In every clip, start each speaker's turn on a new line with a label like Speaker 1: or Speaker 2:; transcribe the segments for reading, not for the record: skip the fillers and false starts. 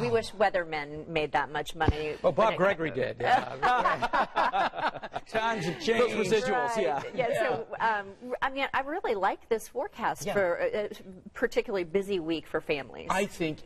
Speaker 1: We wish weathermen made that much money.
Speaker 2: Well, Bob Gregory did. Yeah.
Speaker 3: Times have changed.
Speaker 2: Those residuals,
Speaker 1: right. So, I mean, I really like this forecast for a particularly busy week for families.
Speaker 2: I think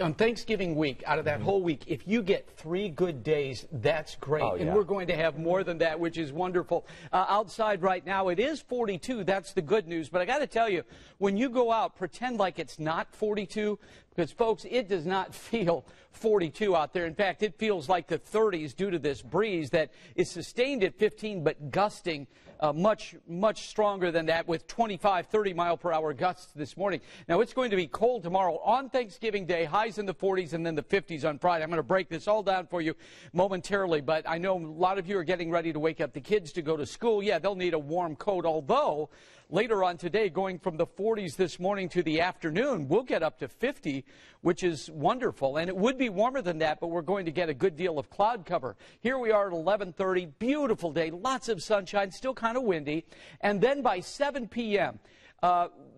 Speaker 2: on Thanksgiving week, out of that whole week, if you get 3 good days, that's great.
Speaker 3: Oh,
Speaker 2: and we're going to have more than that, which is wonderful. Outside right now, it is 42. That's the good news. But I got to tell you, when you go out, pretend like it's not 42. Because, folks, it does not feel 42 out there. In fact, it feels like the 30s due to this breeze that is sustained at 15 but gusting much stronger than that with 25, 30-mile-per-hour gusts this morning. Now, it's going to be cold tomorrow on Thanksgiving Day, highs in the 40s and then the 50s on Friday. I'm going to break this all down for you momentarily, but I know a lot of you are getting ready to wake up the kids to go to school. Yeah, they'll need a warm coat, although later on today, going from the 40s this morning to the afternoon, we'll get up to 50, which is wonderful. And it would be warmer than that, but we're going to get a good deal of cloud cover. Here we are at 11:30, beautiful day, lots of sunshine, still kind of windy. And then by 7 p.m.,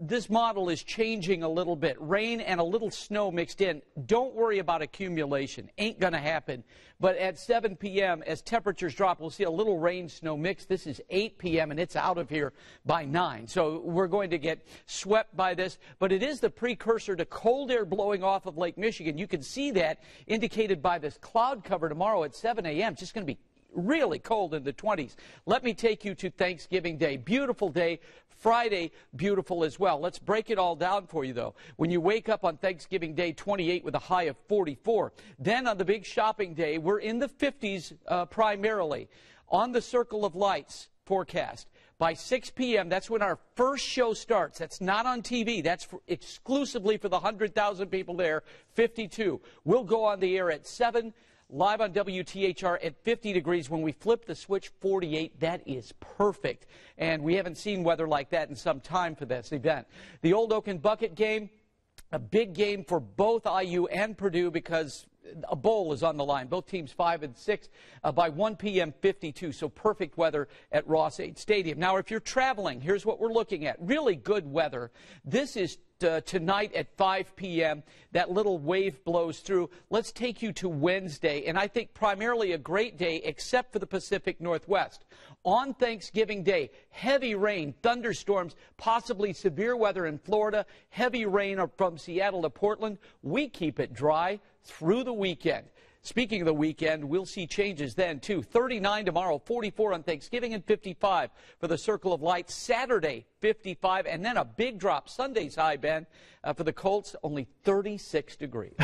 Speaker 2: this model is changing a little bit. Rain and a little snow mixed in. Don't worry about accumulation. Ain't going to happen. But at 7 p.m., as temperatures drop, we'll see a little rain-snow mix. This is 8 p.m., and it's out of here by 9. So we're going to get swept by this. But it is the precursor to cold air blowing off of Lake Michigan. You can see that indicated by this cloud cover tomorrow at 7 a.m. It's just going to be really cold in the 20s. Let me take you to Thanksgiving Day. Beautiful day. Friday, beautiful as well. Let's break it all down for you, though. When you wake up on Thanksgiving Day, 28 with a high of 44. Then on the big shopping day, we're in the 50s primarily. On the Circle of Lights forecast, by 6 p.m., that's when our first show starts. That's not on TV. That's exclusively for the 100,000 people there, 52. We'll go on the air at 7. Live on WTHR at 50 degrees. When we flip the switch, 48. That is perfect. And we haven't seen weather like that in some time for this event. The Old Oak and Bucket game, a big game for both IU and Purdue because a bowl is on the line. Both teams 5 and 6 by 1 p.m. 52. So perfect weather at Ross-Ade Stadium. Now, if you're traveling, here's what we're looking at. Really good weather. This is tonight at 5 p.m. That little wave blows through. Let's take you to Wednesday, and I think primarily a great day except for the Pacific Northwest. On Thanksgiving Day, heavy rain, thunderstorms, possibly severe weather in Florida, heavy rain from Seattle to Portland. We keep it dry through the weekend. Speaking of the weekend, we'll see changes then, too. 39 tomorrow, 44 on Thanksgiving, and 55 for the Circle of Lights. Saturday, 55, and then a big drop. Sunday's high, Ben, for the Colts, only 36 degrees.